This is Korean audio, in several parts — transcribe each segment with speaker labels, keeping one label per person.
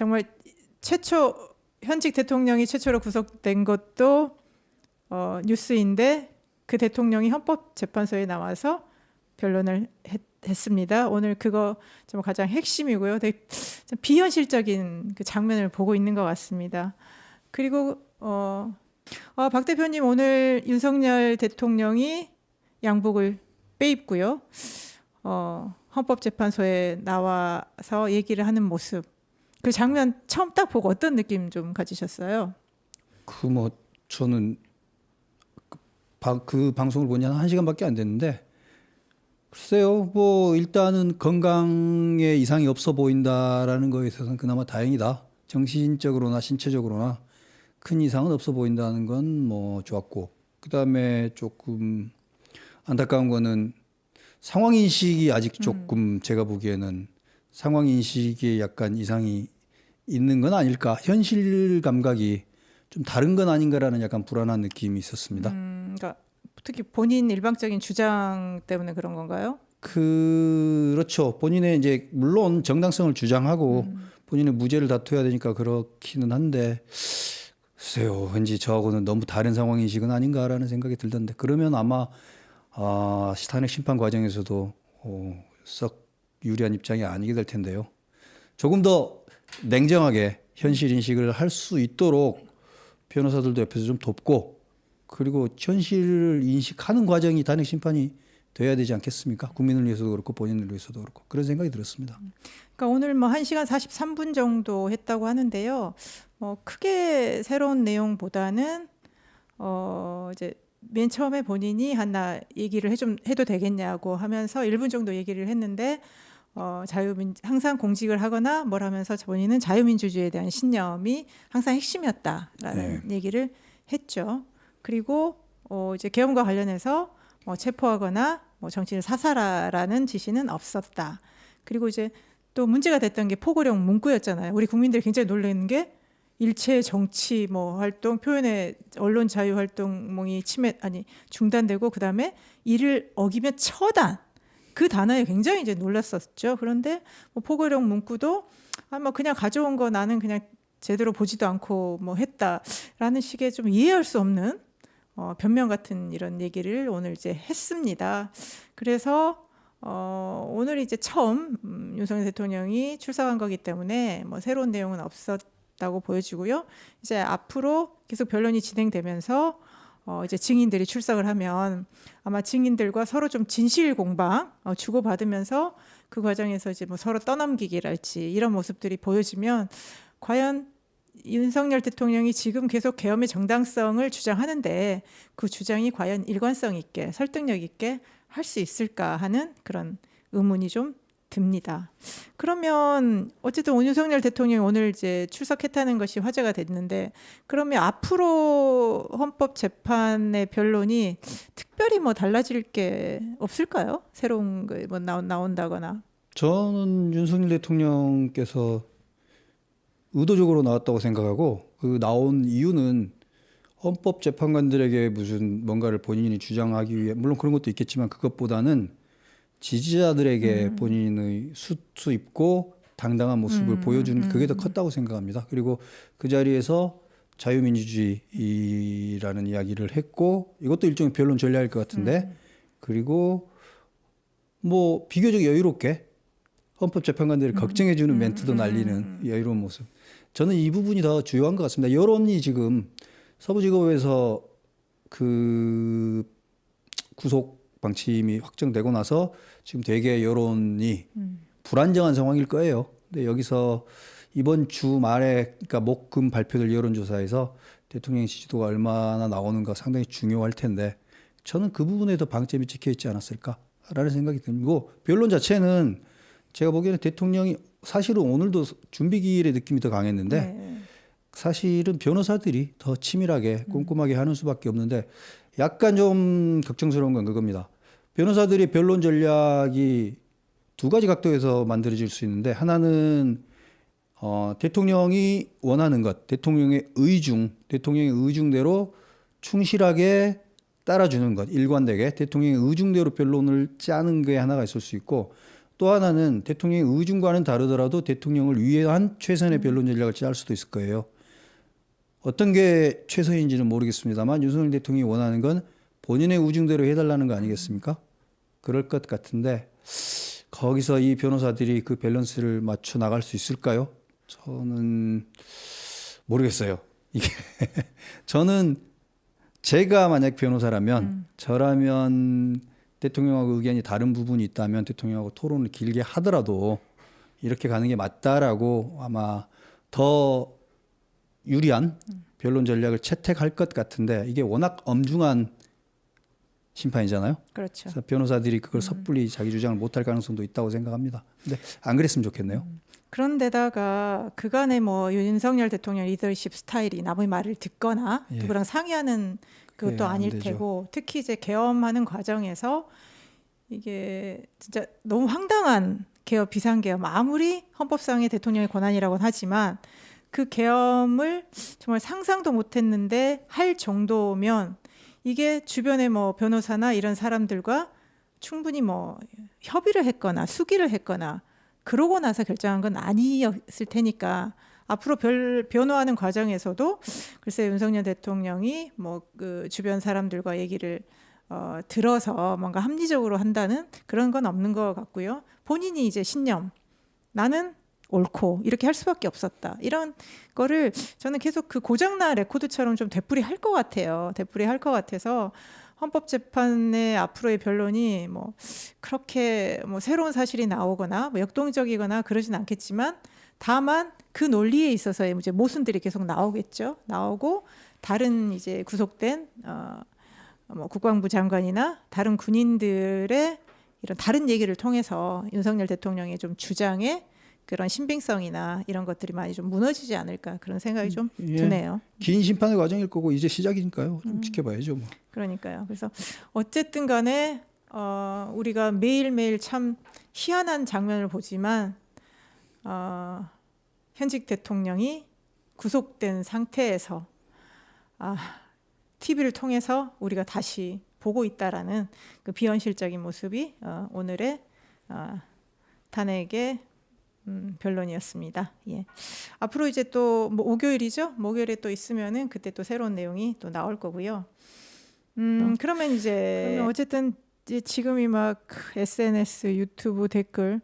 Speaker 1: 정말 최초 현직 대통령이 최초로 구속된 것도 뉴스인데 그 대통령이 헌법재판소에 나와서 변론을 했습니다. 오늘 그거 좀 가장 핵심이고요. 되게 좀 비현실적인 그 장면을 보고 있는 것 같습니다. 그리고 박 대표님 오늘 윤석열 대통령이 양복을 빼입고요. 헌법재판소에 나와서 얘기를 하는 모습. 그 장면 처음 딱 보고 어떤 느낌 좀 가지셨어요?
Speaker 2: 저는 그 방송을 본 지 한 1시간밖에 안 됐는데 글쎄요. 일단은 건강에 이상이 없어 보인다라는 거에 있어서는 그나마 다행이다. 정신적으로나 신체적으로나 큰 이상은 없어 보인다는 건 좋았고, 그다음에 조금 안타까운 거는 상황 인식이 아직 조금 제가 보기에는 상황 인식에 약간 이상이 있는 건 아닐까. 현실 감각이 좀 다른 건 아닌가라는 약간 불안한 느낌이 있었습니다.
Speaker 1: 그러니까 특히 본인 일방적인 주장 때문에 그런 건가요?
Speaker 2: 그렇죠. 본인의 이제 물론 정당성을 주장하고 본인의 무죄를 다투어야 되니까 그렇기는 한데 글쎄요. 왠지 저하고는 너무 다른 상황 인식은 아닌가라는 생각이 들던데, 그러면 아마 탄핵 심판 과정에서도 썩 유리한 입장이 아니게 될 텐데요. 조금 더 냉정하게 현실 인식을 할 수 있도록 변호사들도 옆에서 좀 돕고, 그리고 현실을 인식하는 과정이 탄핵 심판이 돼야 되지 않겠습니까? 국민을 위해서도 그렇고 본인을 위해서도 그렇고 그런 생각이 들었습니다.
Speaker 1: 그러니까 오늘 1시간 43분 정도 했다고 하는데요. 크게 새로운 내용보다는 이제 맨 처음에 본인이 한나 얘기를 해도 되겠냐고 하면서 1분 정도 얘기를 했는데 항상 공직을 하거나 뭘 하면서 본인은 자유민주주의에 대한 신념이 항상 핵심이었다라는 얘기를 했죠. 그리고 이제 계엄과 관련해서 체포하거나 정치를 사살하라는 지시는 없었다. 그리고 이제 또 문제가 됐던 게 포고령 문구였잖아요. 우리 국민들이 굉장히 놀라는 게 일체 정치 활동, 표현의 언론 자유 활동이 중단되고 그다음에 이를 어기면 처단. 그 단어에 굉장히 이제 놀랐었죠. 그런데 포고령 문구도 그냥 가져온 거 나는 그냥 제대로 보지도 않고 했다라는 식의 좀 이해할 수 없는 변명 같은 이런 얘기를 오늘 이제 했습니다. 그래서 오늘 이제 처음 윤석열 대통령이 출석한 거기 때문에 새로운 내용은 없었다고 보여지고요. 이제 앞으로 계속 변론이 진행되면서 이제 증인들이 출석을 하면 아마 증인들과 서로 좀 진실 공방 주고받으면서 그 과정에서 이제 서로 떠넘기기랄지 이런 모습들이 보여지면 과연 윤석열 대통령이 지금 계속 계엄의 정당성을 주장하는데 그 주장이 과연 일관성 있게 설득력 있게 할 수 있을까 하는 그런 의문이 좀 듭니다. 그러면 어쨌든 윤석열 대통령이 오늘 이제 출석했다는 것이 화제가 됐는데, 그러면 앞으로 헌법재판의 변론이 특별히 달라질 게 없을까요? 새로운 거 나온다거나.
Speaker 2: 저는 윤석열 대통령께서 의도적으로 나왔다고 생각하고, 그 나온 이유는 헌법재판관들에게 무슨 뭔가를 본인이 주장하기 위해, 물론 그런 것도 있겠지만 그것보다는 지지자들에게 본인의 수트 입고 당당한 모습을 보여주는 그게 더 컸다고 생각합니다. 그리고 그 자리에서 자유민주주의라는 이야기를 했고, 이것도 일종의 변론 전략일 것 같은데, 그리고 비교적 여유롭게 헌법재판관들을 걱정해주는 멘트도 날리는 여유로운 모습. 저는 이 부분이 더 주요한 것 같습니다. 여론이 지금 서부지법에서 그 구속 방침이 확정되고 나서 지금 되게 여론이 불안정한 상황일 거예요. 근데 여기서 이번 주 말에, 그러니까 목금 발표될 여론조사에서 대통령 지지도가 얼마나 나오는가 상당히 중요할 텐데, 저는 그 부분에 더 방점이 찍혀 있지 않았을까라는 생각이 들고, 변론 자체는 제가 보기에는 대통령이 사실은 오늘도 준비기일의 느낌이 더 강했는데 사실은 변호사들이 더 치밀하게 꼼꼼하게 하는 수밖에 없는데, 약간 좀 걱정스러운 건 그겁니다. 변호사들의 변론 전략이 두 가지 각도에서 만들어질 수 있는데, 하나는 대통령이 원하는 것, 대통령의 의중대로 충실하게 따라주는 것, 일관되게 대통령의 의중대로 변론을 짜는 게 하나가 있을 수 있고, 또 하나는 대통령의 의중과는 다르더라도 대통령을 위한 최선의 변론 전략을 짤 수도 있을 거예요. 어떤 게 최선인지는 모르겠습니다만 윤석열 대통령이 원하는 건 본인의 의중대로 해달라는 거 아니겠습니까? 그럴 것 같은데 거기서 이 변호사들이 그 밸런스를 맞춰 나갈 수 있을까요? 저는 모르겠어요. 이게 저는 제가 만약 변호사라면 저라면 대통령하고 의견이 다른 부분이 있다면 대통령하고 토론을 길게 하더라도 이렇게 가는 게 맞다라고 아마 더 유리한 변론 전략을 채택할 것 같은데 이게 워낙 엄중한 심판이잖아요.
Speaker 1: 그렇죠.
Speaker 2: 그래서 변호사들이 그걸 섣불리 자기 주장을 못할 가능성도 있다고 생각합니다. 근데 안 그랬으면 좋겠네요.
Speaker 1: 그런데다가 그간의 뭐 윤석열 대통령 리더십 스타일이 남의 말을 듣거나
Speaker 2: 예.
Speaker 1: 누구랑 상의하는 그것도
Speaker 2: 그게 안
Speaker 1: 아닐
Speaker 2: 되죠.
Speaker 1: 테고 특히 이제 계엄하는 과정에서 이게 진짜 너무 황당한 개업 비상계엄 아무리 헌법상의 대통령의 권한이라고는 하지만 그 계엄을 정말 상상도 못했는데 할 정도면 이게 주변에 뭐 변호사나 이런 사람들과 충분히 뭐 협의를 했거나 수기를 했거나 그러고 나서 결정한 건 아니었을 테니까 앞으로 변호하는 과정에서도 글쎄 윤석열 대통령이 뭐 그 주변 사람들과 얘기를 들어서 뭔가 합리적으로 한다는 그런 건 없는 것 같고요. 본인이 이제 신념 나는 옳고 이렇게 할 수밖에 없었다. 이런 거를 저는 계속 그 고장난 레코드처럼 좀 되풀이할 것 같아요. 되풀이할 것 같아서 헌법재판의 앞으로의 변론이 뭐 그렇게 뭐 새로운 사실이 나오거나 뭐 역동적이거나 그러진 않겠지만 다만 그 논리에 있어서의 이제 모순들이 계속 나오겠죠. 나오고 다른 이제 구속된 뭐 국방부 장관이나 다른 군인들의 이런 다른 얘기를 통해서 윤석열 대통령의 좀 주장에 그런 신빙성이나 이런 것들이 많이 좀 무너지지 않을까 그런 생각이 좀
Speaker 2: 예.
Speaker 1: 드네요.
Speaker 2: 긴 심판의 과정일 거고 이제 시작이니까요. 좀 지켜봐야죠. 뭐.
Speaker 1: 그러니까요. 그래서 어쨌든 간에 우리가 매일매일 참 희한한 장면을 보지만 현직 대통령이 구속된 상태에서 TV를 통해서 우리가 다시 보고 있다라는 그 비현실적인 모습이 오늘의 탄핵의 변론이었습니다. 예. 앞으로 이제 또 뭐 목요일이죠. 목요일에 또 있으면은 그때 또 새로운 내용이 또 나올 거고요. 그러면 어쨌든 이제 지금이 막 SNS, 유튜브 댓글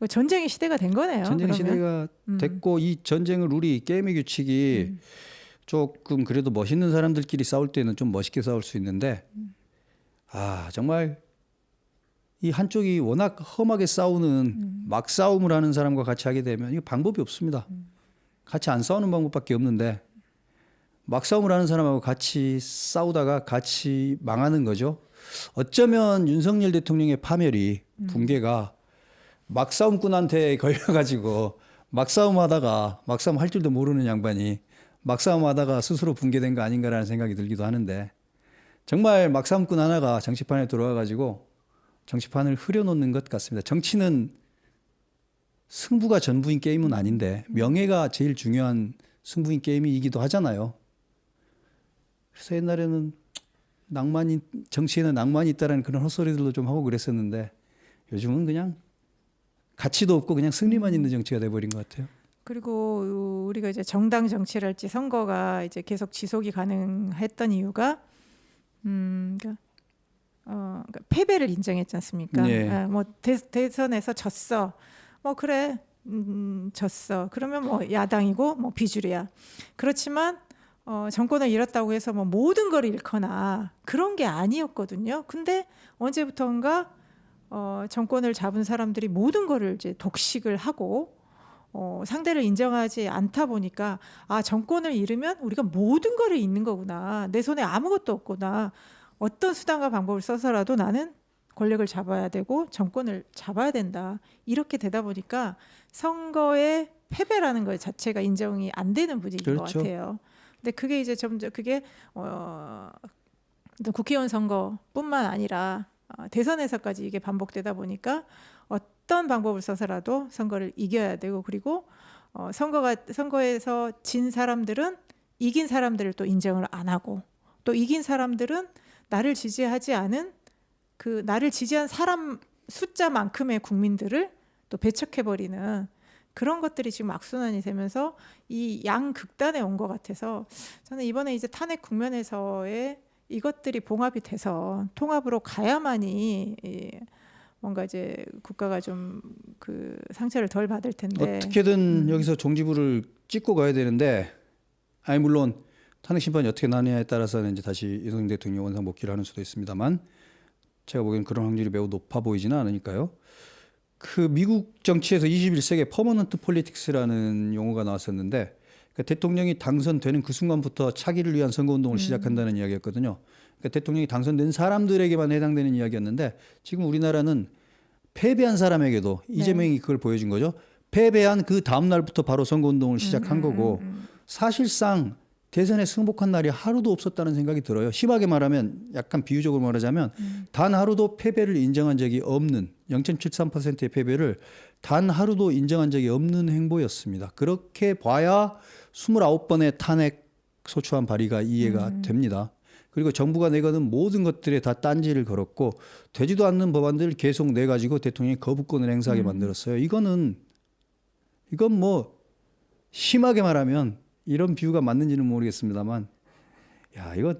Speaker 1: 전쟁의 시대가 된 거네요.
Speaker 2: 전쟁 시대가 됐고 이 전쟁을 룰이 게임의 규칙이 조금 그래도 멋있는 사람들끼리 싸울 때는 좀 멋있게 싸울 수 있는데 정말 이 한쪽이 워낙 험하게 싸우는 막싸움을 하는 사람과 같이 하게 되면 이거 방법이 없습니다. 같이 안 싸우는 방법밖에 없는데 막싸움을 하는 사람하고 같이 싸우다가 같이 망하는 거죠. 어쩌면 윤석열 대통령의 파멸이 붕괴가 막싸움꾼한테 걸려가지고 막싸움하다가 막싸움 할 줄도 모르는 양반이 막싸움하다가 스스로 붕괴된 거 아닌가라는 생각이 들기도 하는데 정말 막싸움꾼 하나가 정치판에 들어와가지고 정치판을 흐려놓는 것 같습니다. 정치는 승부가 전부인 게임은 아닌데 명예가 제일 중요한 승부인 게임이기도 하잖아요. 그래서 옛날에는 정치에는 낭만이 있다라는 그런 헛소리들도 좀 하고 그랬었는데 요즘은 그냥 가치도 없고 그냥 승리만 있는 정치가 돼버린 것 같아요.
Speaker 1: 그리고 우리가 이제 정당 정치랄지 선거가 이제 계속 지속이 가능했던 이유가 그러니까 패배를 인정했지 않습니까?
Speaker 2: 네.
Speaker 1: 뭐 대선에서 졌어. 뭐 그래, 졌어. 그러면 뭐 야당이고 뭐 비주류야. 그렇지만 정권을 잃었다고 해서 뭐 모든 걸 잃거나 그런 게 아니었거든요. 근데 언제부턴가 정권을 잡은 사람들이 모든 거를 이제 독식을 하고 상대를 인정하지 않다 보니까 정권을 잃으면 우리가 모든 거를 잃는 거구나. 내 손에 아무것도 없구나. 어떤 수단과 방법을 써서라도 나는 권력을 잡아야 되고 정권을 잡아야 된다. 이렇게 되다 보니까 선거의 패배라는 것 자체가 인정이 안 되는 분위기인 것 같아요. 근데 그게 이제 점점 그게 국회의원 선거뿐만 아니라 대선에서까지 이게 반복되다 보니까 어떤 방법을 써서라도 선거를 이겨야 되고 그리고 선거에서 진 사람들은 이긴 사람들을 또 인정을 안 하고 또 이긴 사람들은 나를 지지하지 않은 그 나를 지지한 사람 숫자만큼의 국민들을 또 배척해버리는 그런 것들이 지금 악순환이 되면서 이 양극단에 온 것 같아서 저는 이번에 이제 탄핵 국면에서의 이것들이 봉합이 돼서 통합으로 가야만이 뭔가 이제 국가가 좀 그 상처를 덜 받을 텐데
Speaker 2: 어떻게든 여기서 종지부를 찍고 가야 되는데 아니 물론 탄핵 심판이 어떻게 나느냐에 따라서는 이제 다시 윤석열 대통령 원상 복귀를 하는 수도 있습니다만 제가 보기엔 그런 확률이 매우 높아 보이지는 않으니까요. 그 미국 정치에서 21세기 퍼머넌트 폴리틱스라는 용어가 나왔었는데 그러니까 대통령이 당선되는 그 순간부터 차기를 위한 선거운동을 시작한다는 이야기였거든요. 그러니까 대통령이 당선된 사람들에게만 해당되는 이야기였는데 지금 우리나라는 패배한 사람에게도 이재명이 그걸 보여준 거죠. 패배한 그 다음 날부터 바로 선거운동을 시작한 거고 사실상 대선에 승복한 날이 하루도 없었다는 생각이 들어요. 심하게 말하면 약간 비유적으로 말하자면 단 하루도 패배를 인정한 적이 없는 0.73%의 패배를 단 하루도 인정한 적이 없는 행보였습니다. 그렇게 봐야 29번의 탄핵 소추안 발의가 이해가 됩니다. 그리고 정부가 내거는 모든 것들에 다 딴지를 걸었고 되지도 않는 법안들을 계속 내가지고 대통령이 거부권을 행사하게 만들었어요. 이건 뭐 심하게 말하면 이런 비유가 맞는지는 모르겠습니다만 야 이거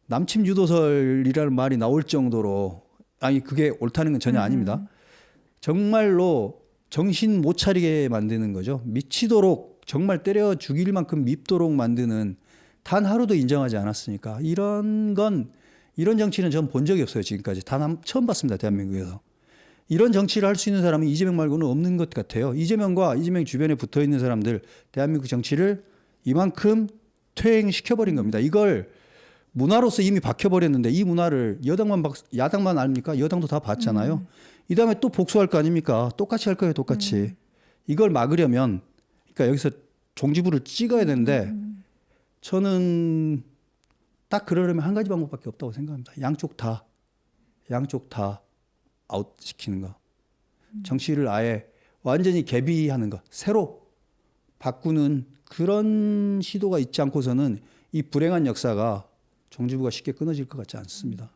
Speaker 2: 남침 유도설이라는 말이 나올 정도로 아니 그게 옳다는 건 전혀 아닙니다. 정말로 정신 못 차리게 만드는 거죠. 미치도록 정말 때려 죽일 만큼 밉도록 만드는 단 하루도 인정하지 않았으니까 이런 정치는 전 본 적이 없어요. 지금까지 처음 봤습니다. 대한민국에서. 이런 정치를 할 수 있는 사람은 이재명 말고는 없는 것 같아요. 이재명과 이재명 주변에 붙어 있는 사람들 대한민국 정치를 이만큼 퇴행시켜버린 겁니다. 이걸 문화로서 이미 박혀버렸는데 이 문화를 야당만 아닙니까? 여당도 다 봤잖아요. 이 다음에 또 복수할 거 아닙니까? 똑같이 할 거예요. 똑같이. 이걸 막으려면 그러니까 여기서 종지부를 찍어야 되는데 저는 딱 그러려면 한 가지 방법밖에 없다고 생각합니다. 양쪽 다 아웃시키는 거. 정치를 아예 완전히 개비하는 거. 새로 바꾸는 그런 시도가 있지 않고서는 이 불행한 역사가 종지부가 쉽게 끊어질 것 같지 않습니다.